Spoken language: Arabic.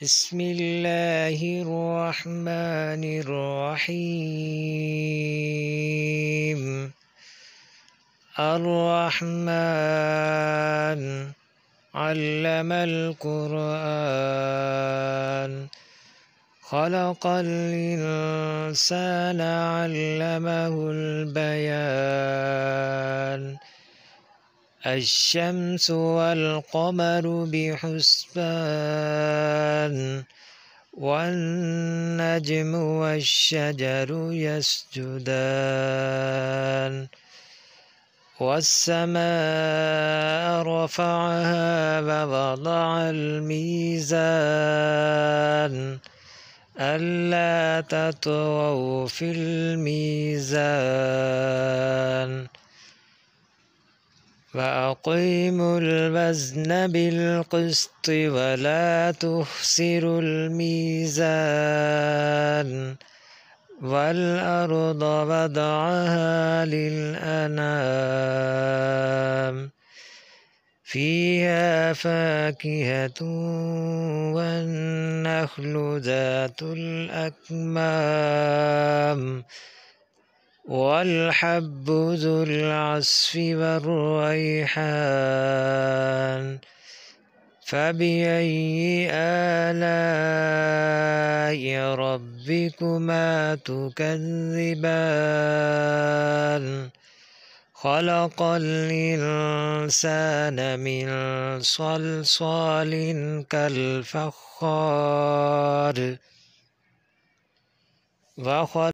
بسم الله الرحمن الرحيم. الرحمن علم القرآن، خلق الإنسان علمه البيان. الشمس والقمر بحسبان، والنجم والشجر يسجدان. والسماء رفعها ووضع الميزان، ألا تطغوا في الميزان. وأقيموا الوزن بالقسط ولا تخسروا الميزان. والأرض وضعها للأنام، فيها فاكهة والنخل ذات الأكمام، والحب ذو العصف والريحان. فبأي آلاء ربكما تكذبان؟ خلق الإنسان من صلصال كالفخار،